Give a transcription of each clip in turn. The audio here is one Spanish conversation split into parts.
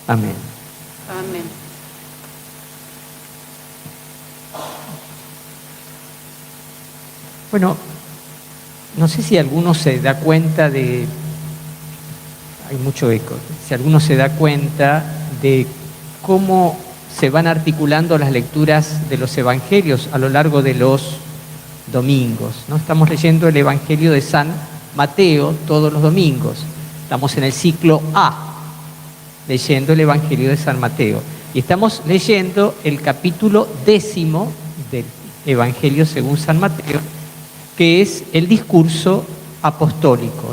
Amén. Amén. Bueno, no sé si alguno se da cuenta de... Hay mucho eco. Si alguno se da cuenta de cómo se van articulando las lecturas de los evangelios a lo largo de los domingos, ¿no? Estamos leyendo el Evangelio de San Mateo todos los domingos. Estamos en el ciclo A, leyendo el Evangelio de San Mateo. Y estamos leyendo el capítulo 10 del Evangelio según San Mateo, que es el discurso apostólico.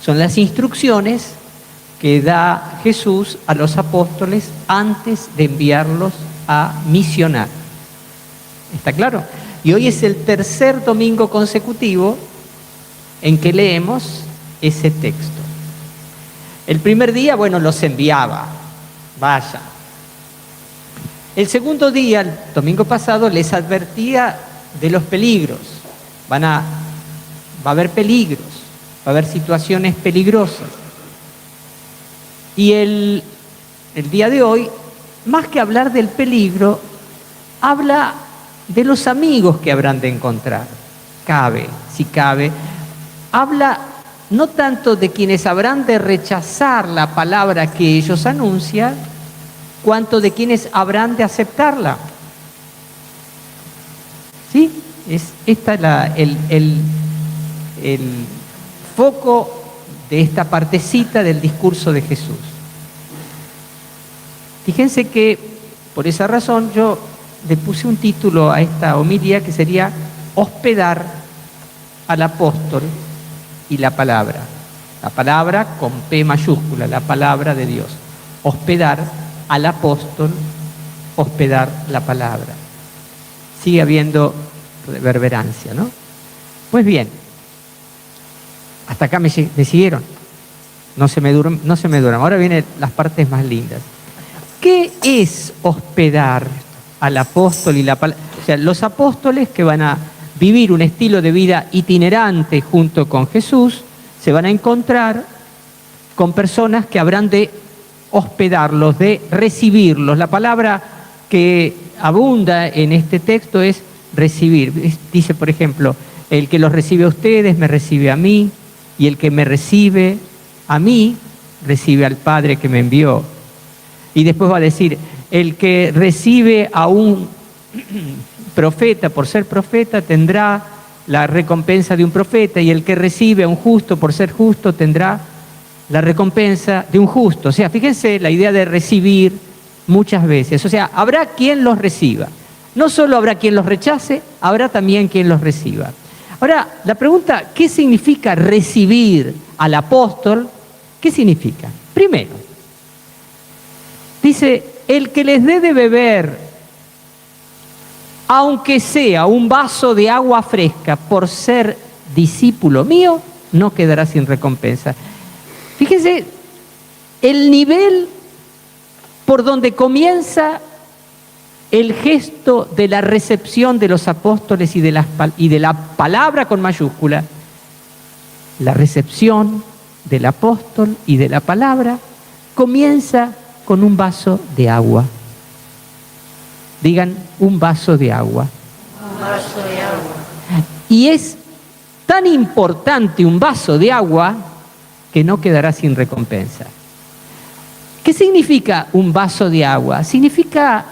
Son las instrucciones que da Jesús a los apóstoles antes de enviarlos a misionar. ¿Está claro? Y hoy es el tercer domingo consecutivo en que leemos ese texto. El primer día, bueno, los enviaba, vayan. El segundo día, el domingo pasado, les advertía de los peligros. Va a haber peligros, va a haber situaciones peligrosas. Y el día de hoy, más que hablar del peligro, habla de los amigos que habrán de encontrar. Si cabe. Habla no tanto de quienes habrán de rechazar la palabra que ellos anuncian, cuanto de quienes habrán de aceptarla. ¿Sí? Esta es el foco de esta partecita del discurso de Jesús. Fíjense que por esa razón yo le puse un título a esta homilía que sería hospedar al apóstol y la palabra. La palabra con P mayúscula, la palabra de Dios. Hospedar al apóstol, hospedar la palabra. Sigue habiendo reverberancia, ¿no? Pues bien, hasta acá me siguieron. No se me duran. Ahora vienen las partes más lindas. ¿Qué es hospedar al apóstol y la palabra? O sea, los apóstoles que van a vivir un estilo de vida itinerante junto con Jesús, se van a encontrar con personas que habrán de hospedarlos, de recibirlos. La palabra que abunda en este texto es recibir. Dice, por ejemplo, el que los recibe a ustedes me recibe a mí, y el que me recibe a mí recibe al Padre que me envió. Y después va a decir, el que recibe a un profeta por ser profeta tendrá la recompensa de un profeta, y el que recibe a un justo por ser justo tendrá la recompensa de un justo. O sea, fíjense la idea de recibir muchas veces. O sea, habrá quien los reciba. No solo habrá quien los rechace, habrá también quien los reciba. Ahora, la pregunta, ¿qué significa recibir al apóstol? ¿Qué significa? Primero, dice, el que les dé de beber, aunque sea un vaso de agua fresca, por ser discípulo mío, no quedará sin recompensa. Fíjense el nivel por donde comienza el gesto de la recepción de los apóstoles y de la palabra con mayúscula. La recepción del apóstol y de la palabra comienza con un vaso de agua. Digan, un vaso de agua. Un vaso de agua. Y es tan importante un vaso de agua que no quedará sin recompensa. ¿Qué significa un vaso de agua? Significa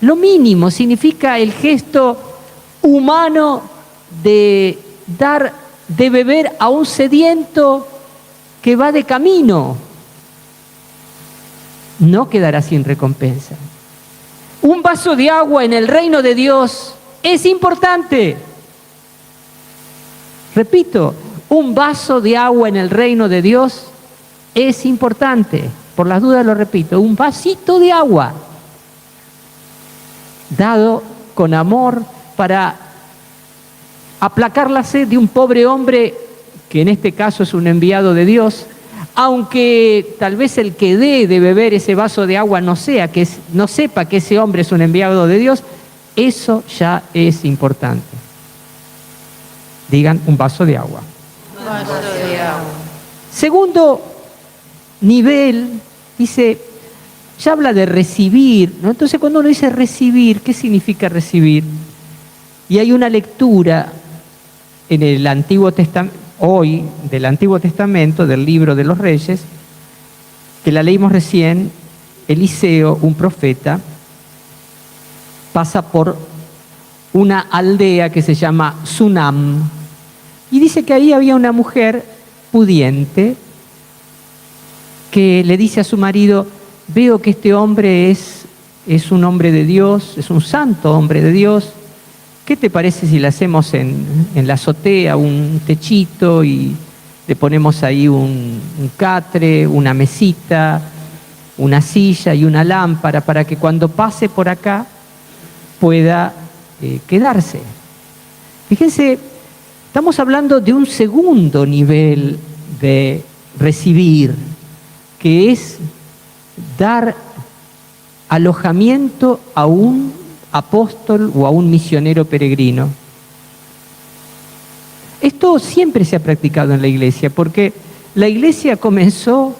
lo mínimo, significa el gesto humano de dar de beber a un sediento que va de camino. No quedará sin recompensa. Un vaso de agua en el reino de Dios es importante. Repito, un vaso de agua en el reino de Dios es importante. Por las dudas lo repito, un vasito de agua dado con amor para aplacar la sed de un pobre hombre, que en este caso es un enviado de Dios, aunque tal vez el que dé de beber ese vaso de agua no sepa que ese hombre es un enviado de Dios, eso ya es importante. Digan, un vaso de agua. Un vaso de agua. Segundo nivel, dice, ya habla de recibir, ¿no? Entonces cuando uno dice recibir, ¿qué significa recibir? Y hay una lectura en el Antiguo Testamento, hoy, del Antiguo Testamento, del libro de los Reyes, que la leímos recién. Eliseo, un profeta, pasa por una aldea que se llama Sunam, y dice que ahí había una mujer pudiente que le dice a su marido: veo que este hombre es un hombre de Dios, es un santo hombre de Dios. ¿Qué te parece si le hacemos en la azotea un techito y le ponemos ahí un catre, una mesita, una silla y una lámpara para que cuando pase por acá pueda quedarse? Fíjense, estamos hablando de un segundo nivel de recibir, que es dar alojamiento a un apóstol o a un misionero peregrino. Esto siempre se ha practicado en la iglesia, porque la iglesia comenzó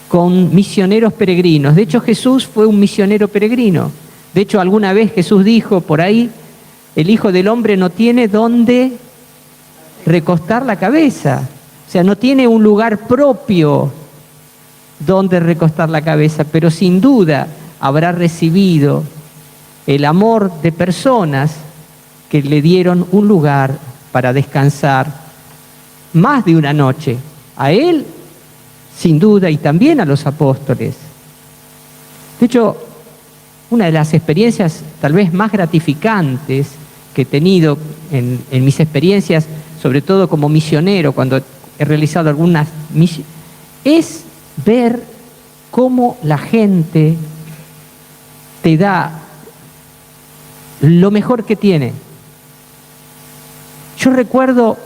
con misioneros peregrinos. De hecho, Jesús fue un misionero peregrino. De hecho, alguna vez Jesús dijo por ahí: el Hijo del Hombre no tiene dónde recostar la cabeza. O sea, no tiene un lugar propio donde recostar la cabeza, pero sin duda habrá recibido el amor de personas que le dieron un lugar para descansar más de una noche. A él, sin duda, y también a los apóstoles. De hecho, una de las experiencias tal vez más gratificantes que he tenido en mis experiencias, sobre todo como misionero, cuando he realizado algunas misiones, es ver cómo la gente te da lo mejor que tiene. Yo recuerdo,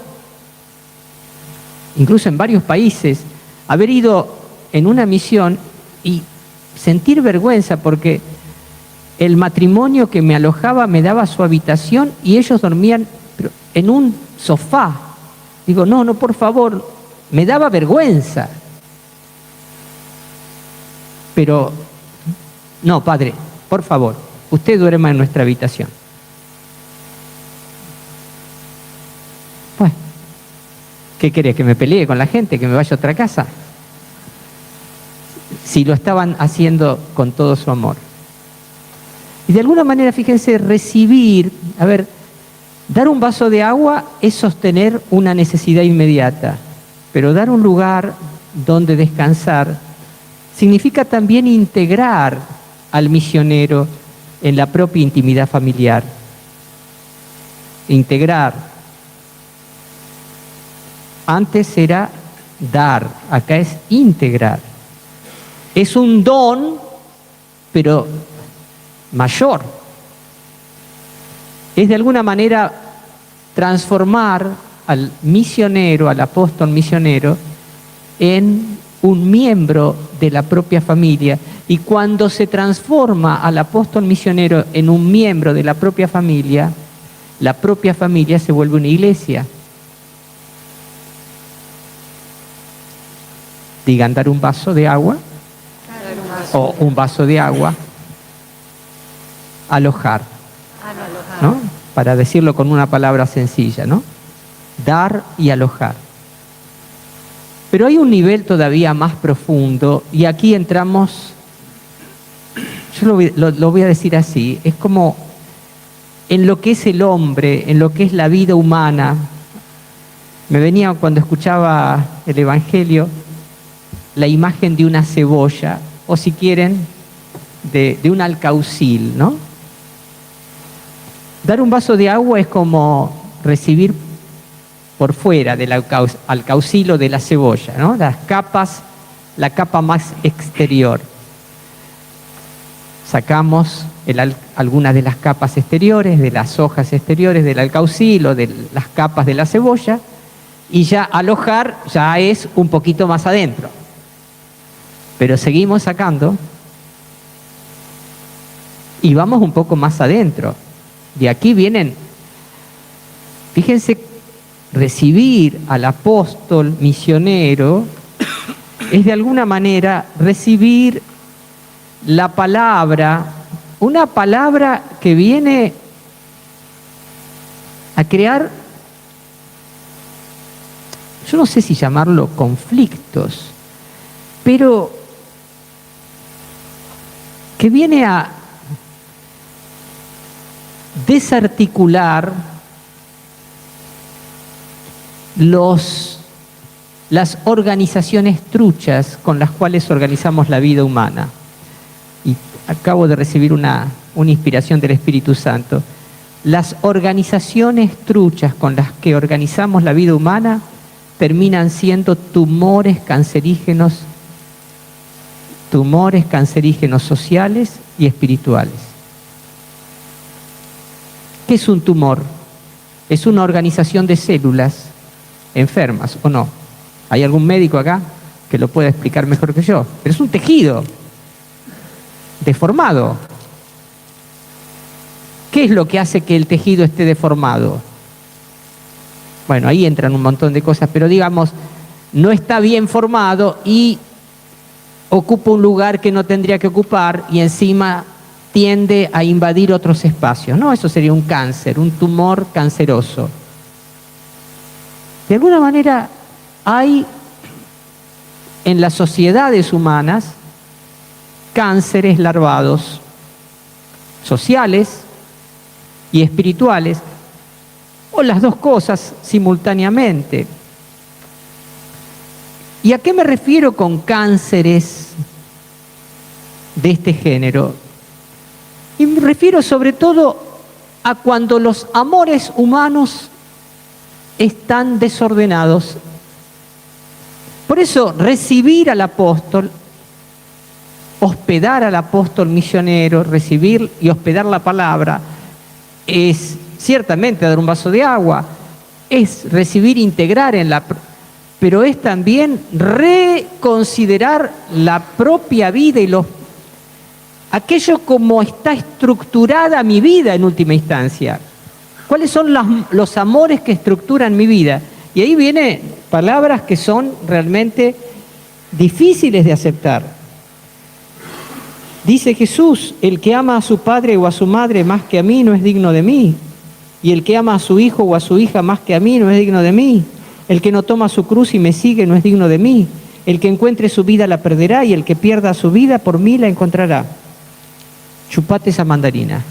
incluso en varios países, haber ido en una misión y sentir vergüenza porque el matrimonio que me alojaba me daba su habitación y ellos dormían en un sofá. Digo, no, por favor, me daba vergüenza. Pero, no, padre, por favor, usted duerma en nuestra habitación. Bueno, ¿qué querés? ¿Que me pelee con la gente? ¿Que me vaya a otra casa? Si lo estaban haciendo con todo su amor. Y de alguna manera, fíjense, recibir, dar un vaso de agua es sostener una necesidad inmediata, pero dar un lugar donde descansar significa también integrar al misionero en la propia intimidad familiar. Integrar. Antes era dar, acá es integrar. Es un don, pero mayor. Es de alguna manera transformar al misionero, al apóstol misionero, en un miembro de la propia familia. Y cuando se transforma al apóstol misionero en un miembro de la propia familia se vuelve una iglesia. Digan, dar un vaso de agua, o un vaso de agua, alojar, ¿no? Para decirlo con una palabra sencilla, ¿no? Dar y alojar. Pero hay un nivel todavía más profundo, y aquí entramos, yo lo voy a decir así, es como en lo que es el hombre, en lo que es la vida humana. Me venía cuando escuchaba el Evangelio la imagen de una cebolla, o si quieren, de un alcaucil, ¿no? Dar un vaso de agua es como recibir por fuera del alcaucil o de la cebolla, ¿no? Las capas, la capa más exterior. Sacamos algunas de las capas exteriores, de las hojas exteriores del alcaucil o de las capas de la cebolla, y ya alojar ya es un poquito más adentro. Pero seguimos sacando y vamos un poco más adentro. De aquí vienen, fíjense, recibir al apóstol misionero es de alguna manera recibir la palabra, una palabra que viene a crear, yo no sé si llamarlo conflictos, pero que viene a desarticular las organizaciones truchas con las cuales organizamos la vida humana. Y acabo de recibir una inspiración del Espíritu Santo. Las organizaciones truchas con las que organizamos la vida humana terminan siendo tumores cancerígenos sociales y espirituales. ¿Qué es un tumor? Es una organización de células enfermas, ¿o no? ¿Hay algún médico acá que lo pueda explicar mejor que yo? Pero es un tejido deformado. ¿Qué es lo que hace que el tejido esté deformado? Bueno, ahí entran un montón de cosas, pero digamos, no está bien formado y ocupa un lugar que no tendría que ocupar y encima tiende a invadir otros espacios, ¿no? Eso sería un cáncer, un tumor canceroso. De alguna manera hay en las sociedades humanas cánceres larvados, sociales y espirituales, o las dos cosas simultáneamente. ¿Y a qué me refiero con cánceres de este género? Y me refiero sobre todo a cuando los amores humanos están desordenados. Por eso recibir al apóstol, hospedar al apóstol misionero, recibir y hospedar la palabra, es ciertamente dar un vaso de agua, es recibir, integrar en la... pero es también reconsiderar la propia vida y aquello como está estructurada mi vida en última instancia. ¿Cuáles son los amores que estructuran mi vida? Y ahí vienen palabras que son realmente difíciles de aceptar. Dice Jesús, el que ama a su padre o a su madre más que a mí no es digno de mí. Y el que ama a su hijo o a su hija más que a mí no es digno de mí. El que no toma su cruz y me sigue no es digno de mí. El que encuentre su vida la perderá y el que pierda su vida por mí la encontrará. Chupate esa mandarina.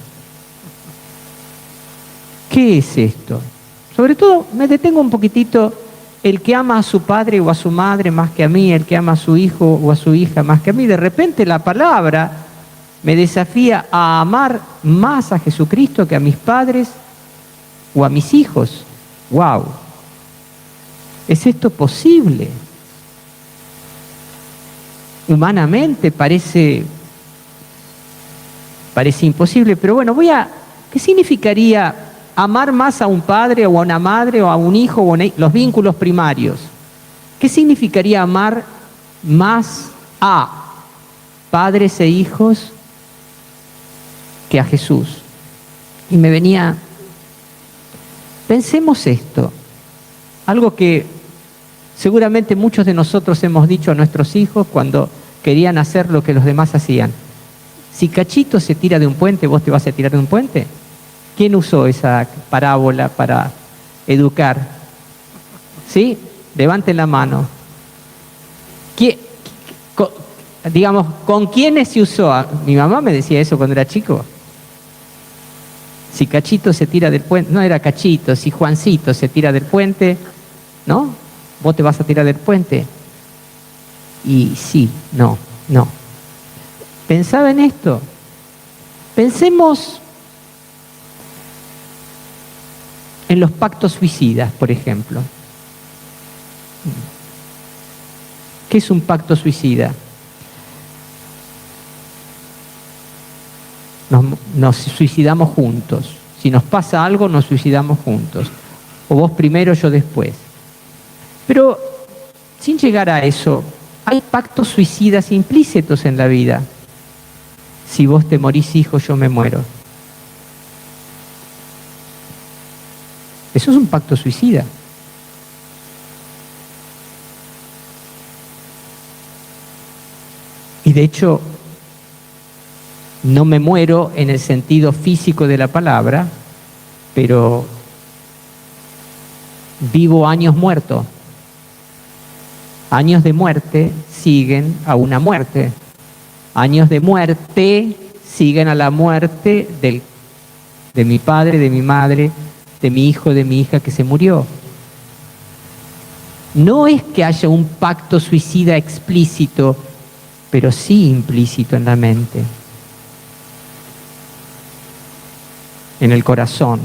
¿Qué es esto? Sobre todo me detengo un poquitito, el que ama a su padre o a su madre más que a mí, el que ama a su hijo o a su hija más que a mí. De repente la palabra me desafía a amar más a Jesucristo que a mis padres o a mis hijos. ¡Wow! ¿Es esto posible? Humanamente parece imposible, pero bueno, ¿qué significaría amar más a un padre o a una madre o a un hijo o los vínculos primarios? ¿Qué significaría amar más a padres e hijos que a Jesús? Y me venía, pensemos esto, algo que seguramente muchos de nosotros hemos dicho a nuestros hijos cuando querían hacer lo que los demás hacían. Si Cachito se tira de un puente, ¿vos te vas a tirar de un puente? ¿Quién usó esa parábola para educar? ¿Sí? Levanten la mano. ¿Con quiénes se usó? Mi mamá me decía eso cuando era chico. Si Cachito se tira del puente, no era Cachito, si Juancito se tira del puente, ¿no? ¿Vos te vas a tirar del puente? Y sí, no. Pensaba en esto. Pensemos en los pactos suicidas, por ejemplo. ¿Qué es un pacto suicida? Nos suicidamos juntos. Si nos pasa algo, nos suicidamos juntos. O vos primero, yo después. Pero sin llegar a eso, hay pactos suicidas implícitos en la vida. Si vos te morís, hijo, yo me muero. Eso es un pacto suicida. Y de hecho, No me muero en el sentido físico de la palabra, pero vivo años muertos. Años de muerte siguen a una muerte. Años de muerte siguen a la muerte de mi padre, de mi madre, de mi hijo, de mi hija que se murió. No es que haya un pacto suicida explícito, pero sí implícito en la mente, en el corazón.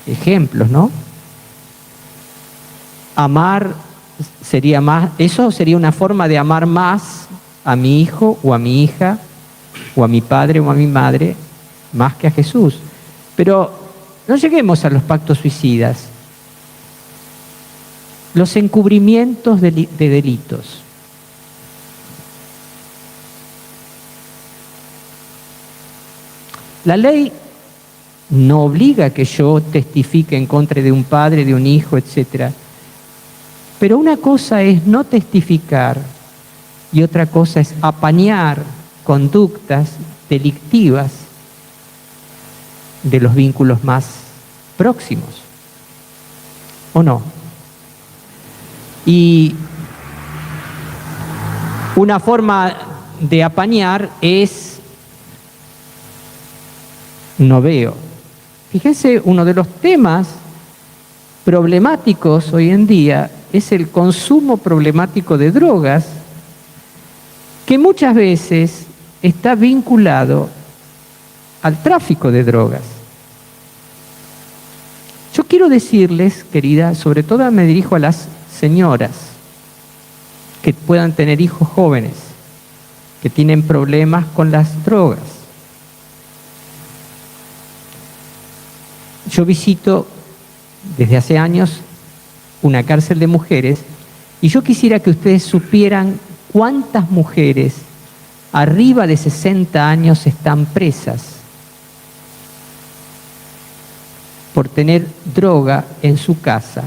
Ejemplos, ¿no? Amar sería más, eso sería una forma de amar más a mi hijo o a mi hija, o a mi padre o a mi madre, más que a Jesús. Pero no lleguemos a los pactos suicidas. Los encubrimientos de delitos. La ley no obliga a que yo testifique en contra de un padre, de un hijo, etc. Pero una cosa es no testificar y otra cosa es apañar conductas delictivas de los vínculos más próximos. ¿O no? Y una forma de apañar es no veo. Fíjense, uno de los temas problemáticos hoy en día es el consumo problemático de drogas, que muchas veces está vinculado al tráfico de drogas. Yo quiero decirles, querida, sobre todo me dirijo a las señoras que puedan tener hijos jóvenes, que tienen problemas con las drogas. Yo visito desde hace años una cárcel de mujeres y yo quisiera que ustedes supieran cuántas mujeres arriba de 60 años están presas por tener droga en su casa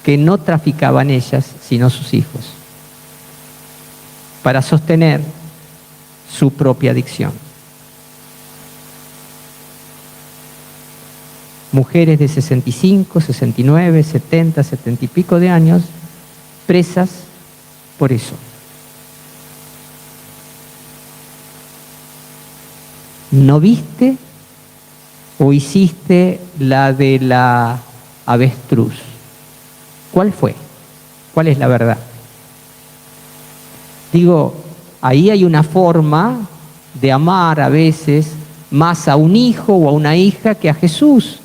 que no traficaban ellas, sino sus hijos, para sostener su propia adicción. Mujeres de 65, 69, 70, 70 y pico de años, presas por eso. ¿No viste o hiciste la de la avestruz? ¿Cuál fue? ¿Cuál es la verdad? Digo, ahí hay una forma de amar a veces más a un hijo o a una hija que a Jesús,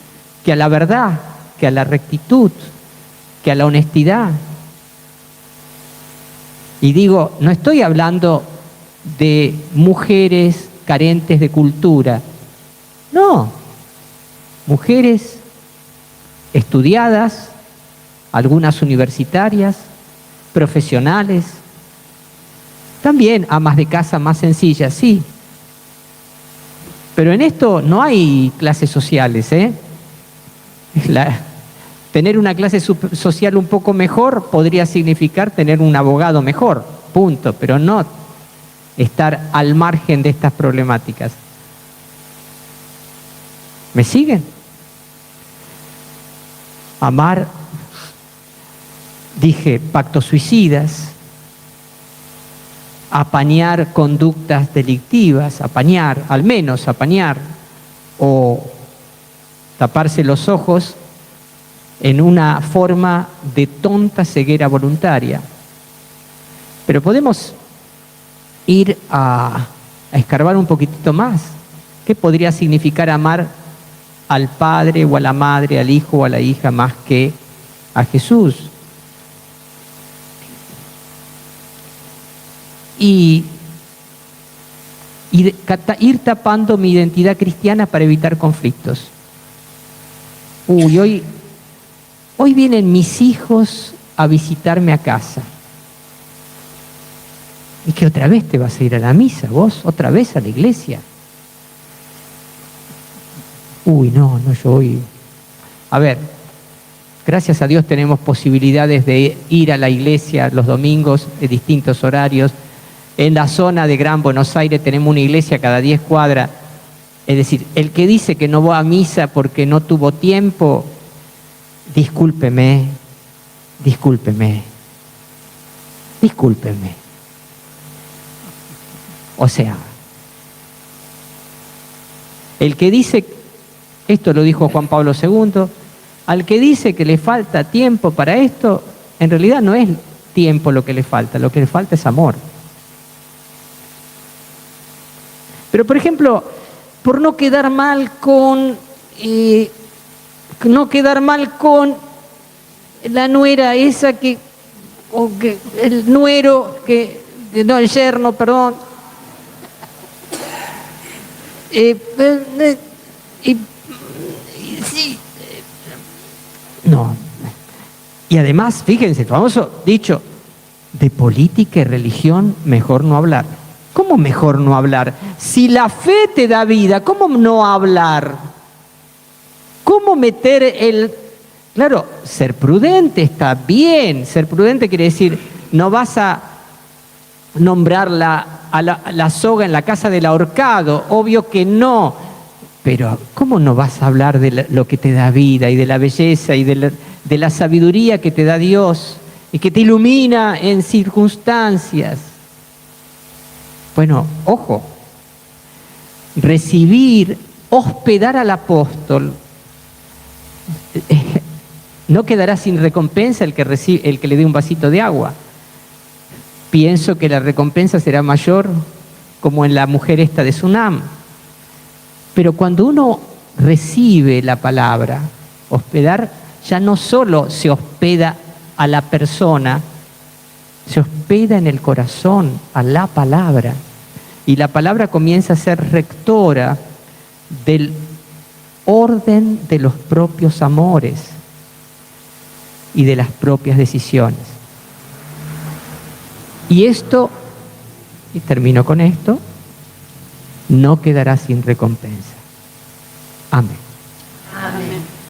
que a la verdad, que a la rectitud, que a la honestidad. Y digo, no estoy hablando de mujeres carentes de cultura, no, mujeres estudiadas, algunas universitarias, profesionales, también amas de casa más sencillas, sí. Pero en esto no hay clases sociales, ¿eh? Tener una clase social un poco mejor podría significar tener un abogado mejor, punto, pero no estar al margen de estas problemáticas. ¿Me siguen? Amar, dije, pactos suicidas, apañar conductas delictivas, apañar, al menos apañar, o taparse los ojos en una forma de tonta ceguera voluntaria. Pero podemos ir a escarbar un poquitito más. ¿Qué podría significar amar al padre o a la madre, al hijo o a la hija más que a Jesús? Y ir tapando mi identidad cristiana para evitar conflictos. Hoy vienen mis hijos a visitarme a casa. ¿Y que otra vez te vas a ir a la misa, vos? ¿Otra vez a la iglesia? No, yo hoy... A ver, Gracias a Dios tenemos posibilidades de ir a la iglesia los domingos en distintos horarios. En la zona de Gran Buenos Aires tenemos una iglesia cada 10 cuadras. Es decir, el que dice que no va a misa porque no tuvo tiempo, discúlpeme. O sea, el que dice, esto lo dijo Juan Pablo II, al que dice que le falta tiempo para esto, en realidad no es tiempo lo que le falta es amor. Pero, por ejemplo, por no quedar mal con la nuera esa el nuero, no, el yerno, perdón. No. Y además, fíjense, el famoso dicho, de política y religión mejor no hablar. ¿Cómo mejor no hablar? Si la fe te da vida, ¿cómo no hablar? ¿Cómo meter el...? Claro, ser prudente está bien. Ser prudente quiere decir, no vas a nombrar la soga en la casa del ahorcado, obvio que no. Pero, ¿cómo no vas a hablar de lo que te da vida y de la belleza y de la sabiduría que te da Dios y que te ilumina en circunstancias? Bueno, ojo, hospedar al apóstol, no quedará sin recompensa el que le dé un vasito de agua. Pienso que la recompensa será mayor, como en la mujer esta de Sunam. Pero cuando uno recibe la palabra, hospedar, ya no solo se hospeda a la persona, se hospeda en el corazón, a la palabra. Y la palabra comienza a ser rectora del orden de los propios amores y de las propias decisiones. Y esto, y termino con esto, no quedará sin recompensa. Amén.